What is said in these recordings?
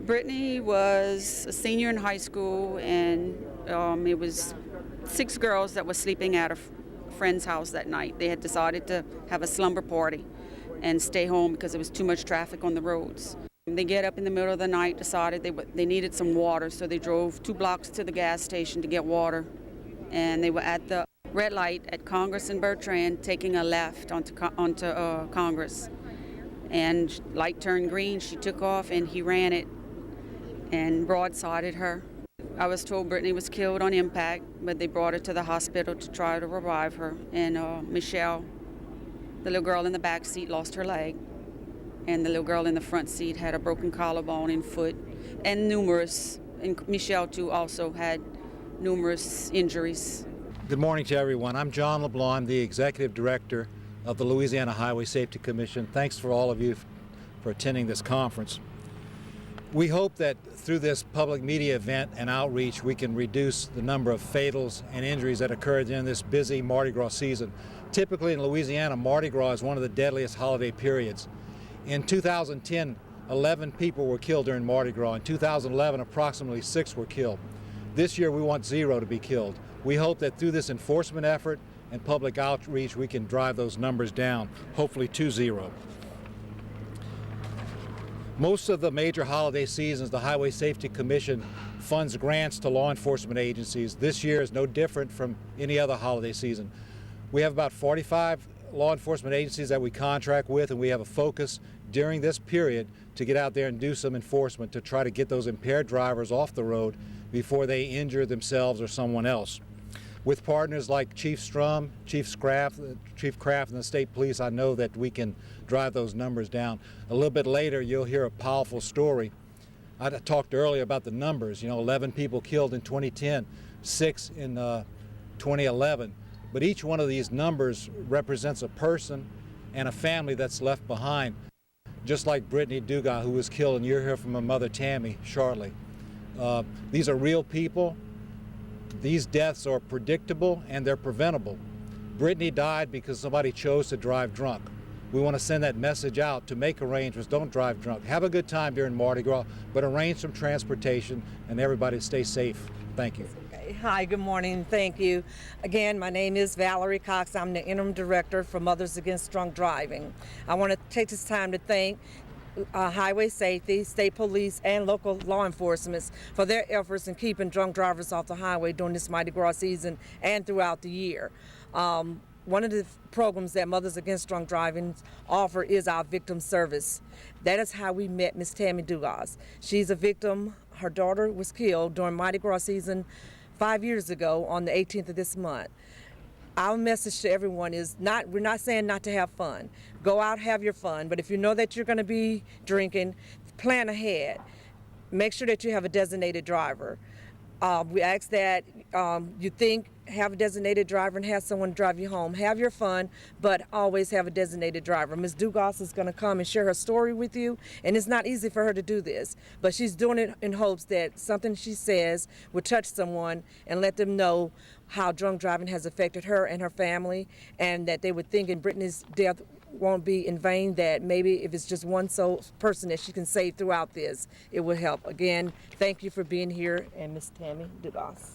Brittany was a senior in high school, and it was 6 girls that were sleeping at a friend's house that night. They had decided to have a slumber party and stay home because there was too much traffic on the roads. They get up in the middle of the night, decided they needed some water, so they drove 2 blocks to the gas station to get water. And they were at the red light at Congress and Bertrand, taking a left onto Congress. And light turned green, she took off, and he ran it and broadsided her. I was told Brittany was killed on impact, but they brought her to the hospital to try to revive her. And Michelle, the little girl in the back seat, lost her leg. And the little girl in the front seat had a broken collarbone and foot, and Michelle too also had numerous injuries. Good morning to everyone. I'm John LeBlanc. I'm the Executive Director of the Louisiana Highway Safety Commission. Thanks for all of you for attending this conference. We hope that through this public media event and outreach, we can reduce the number of fatals and injuries that occur during this busy Mardi Gras season. Typically in Louisiana, Mardi Gras is one of the deadliest holiday periods. In 2010, 11 people were killed during Mardi Gras. In 2011, approximately 6 were killed. This year, we want 0 to be killed. We hope that through this enforcement effort and public outreach, we can drive those numbers down, hopefully to 0. Most of the major holiday seasons, the Highway Safety Commission funds grants to law enforcement agencies. This year is no different from any other holiday season. We have about 45 law enforcement agencies that we contract with, and we have a focus during this period to get out there and do some enforcement to try to get those impaired drivers off the road before they injure themselves or someone else. With partners like Chief Strum, Chief Kraft, and the state police, I know that we can drive those numbers down. A little bit later, you'll hear a powerful story. I talked earlier about the numbers, 11 people killed in 2010, 6 in 2011. But each one of these numbers represents a person and a family that's left behind, just like Brittany Dugas, who was killed, and you'll hear from her mother, Tammy, shortly. These are real people. These deaths are predictable and they're preventable. Brittany died because somebody chose to drive drunk. We want to send that message out to make arrangements. Don't drive drunk. Have a good time during Mardi Gras, but arrange some transportation, and everybody stay safe. Thank you. Hi, good morning. Thank you. Again, my name is Valerie Cox. I'm the interim director for Mothers Against Drunk Driving. I want to take this time to thank Highway Safety, State Police, and local law enforcement for their efforts in keeping drunk drivers off the highway during this Mardi Gras season and throughout the year. One of the programs that Mothers Against Drunk Driving offer is our victim service. That is how we met Miss Tammy Dugas. She's a victim. Her daughter was killed during Mardi Gras season 5 years ago on the 18th of this month. Our message to everyone is we're not saying not to have fun. Go out, have your fun, but if you know that you're going to be drinking, plan ahead. Make sure that you have a designated driver. We ask that have a designated driver and have someone drive you home. Have your fun, but always have a designated driver. Ms. Dugas is going to come and share her story with you, and it's not easy for her to do this, but she's doing it in hopes that something she says will touch someone and let them know how drunk driving has affected her and her family, and that they would think in Brittany's death won't be in vain, that maybe if it's just one person that she can save throughout this, it will help. Again, thank you for being here, and Ms. Tammy Dugas.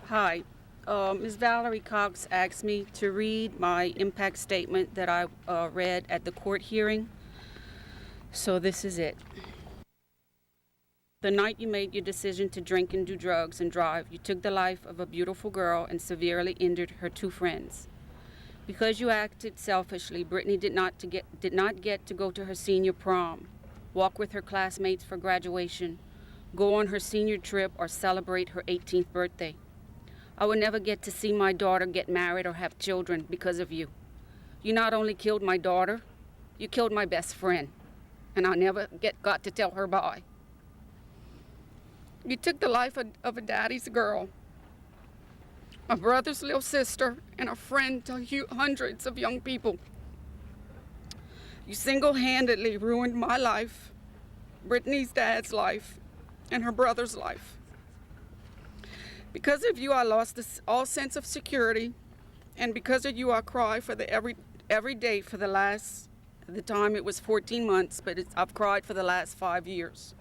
Hi, Ms. Valerie Cox asked me to read my impact statement that I read at the court hearing. So this is it. The night you made your decision to drink and do drugs and drive, you took the life of a beautiful girl and severely injured her 2 friends. Because you acted selfishly, Brittany did not get to go to her senior prom, walk with her classmates for graduation, go on her senior trip, or celebrate her 18th birthday. I would never get to see my daughter get married or have children because of you. You not only killed my daughter, you killed my best friend, and I never got to tell her bye. You took the life of a daddy's girl, a brother's little sister, and a friend to hundreds of young people. You single-handedly ruined my life, Brittany's dad's life, and her brother's life. Because of you, I lost all sense of security, and because of you, I cry for every day for the last At the time it was 14 months, but I've cried for the last 5 years.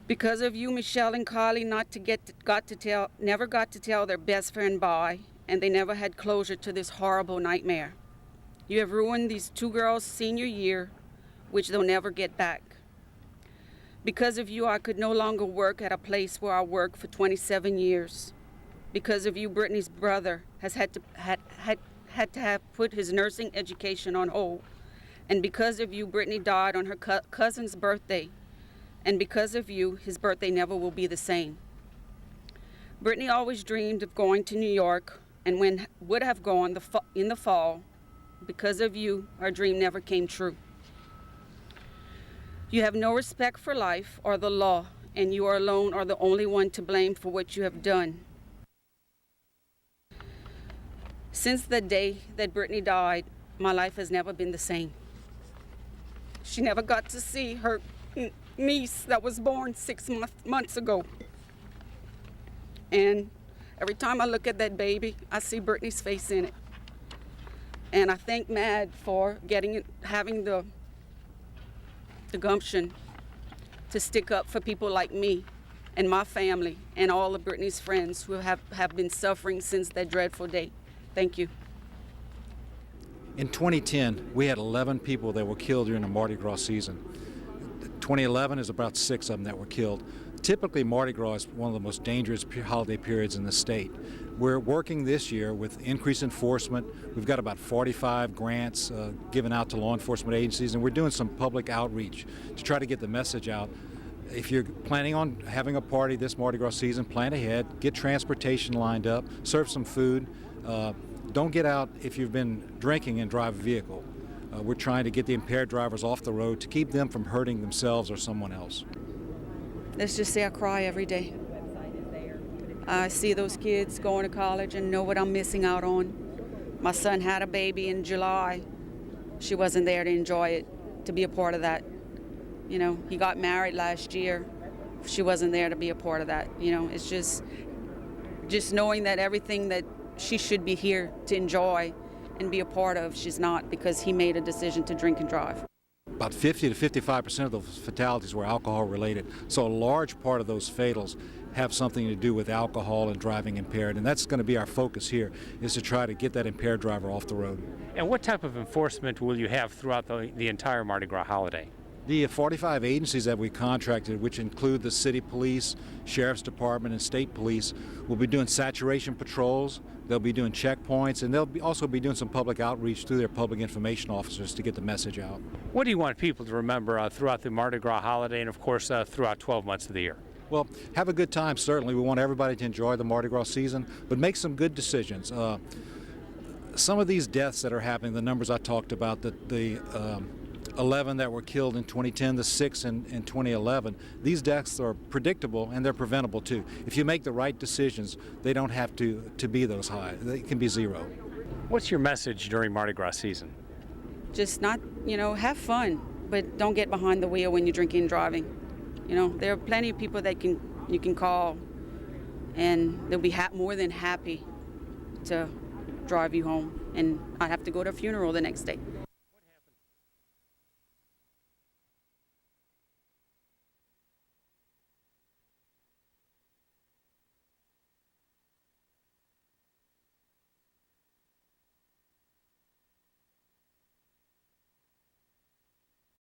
Because of you, Michelle and Carly never got to tell their best friend bye, and they never had closure to this horrible nightmare. You have ruined these two girls' senior year, which they'll never get back. Because of you, I could no longer work at a place where I worked for 27 years. Because of you, Brittany's brother has had to have put his nursing education on hold. And because of you, Brittany died on her cousin's birthday. And because of you, his birthday never will be the same. Brittany always dreamed of going to New York, and would have gone in the fall. Because of you, her dream never came true. You have no respect for life or the law, and you alone are the only one to blame for what you have done. Since the day that Brittany died, my life has never been the same. She never got to see her niece that was born 6 months ago. And every time I look at that baby, I see Brittany's face in it. And I thank MAD for having the gumption to stick up for people like me and my family and all of Brittany's friends who have been suffering since that dreadful day. Thank you. In 2010, we had 11 people that were killed during the Mardi Gras season. 2011 is about 6 of them that were killed. Typically, Mardi Gras is one of the most dangerous holiday periods in the state. We're working this year with increased enforcement. We've got about 45 grants given out to law enforcement agencies, and we're doing some public outreach to try to get the message out. If you're planning on having a party this Mardi Gras season, plan ahead, get transportation lined up, serve some food. Don't get out if you've been drinking and drive a vehicle. We're trying to get the impaired drivers off the road to keep them from hurting themselves or someone else. Let's just say I cry every day. I see those kids going to college and know what I'm missing out on. My son had a baby in July. She wasn't there to enjoy it, to be a part of that. You know, he got married last year. She wasn't there to be a part of that. You know, it's just knowing that everything that she should be here to enjoy and be a part of, she's not, because he made a decision to drink and drive. About 50 to 55% of those fatalities were alcohol related. So a large part of those fatals have something to do with alcohol and driving impaired. And that's going to be our focus here, is to try to get that impaired driver off the road. And what type of enforcement will you have throughout the entire Mardi Gras holiday? The 45 agencies that we contracted, which include the city police, sheriff's department, and state police, will be doing saturation patrols. They'll be doing checkpoints, and they'll also be doing some public outreach through their public information officers to get the message out. What do you want people to remember throughout the Mardi Gras holiday and, of course, throughout 12 months of the year? Well, have a good time, certainly. We want everybody to enjoy the Mardi Gras season, but make some good decisions. Some of these deaths that are happening, the numbers I talked about, the 11 that were killed in 2010, the 6 in 2011, these deaths are predictable and they're preventable too. If you make the right decisions, they don't have to be those high. They can be zero. What's your message during Mardi Gras season? Just not, have fun, but don't get behind the wheel when you're drinking and driving. There are plenty of people that you can call, and they'll be more than happy to drive you home, and I have to go to a funeral the next day.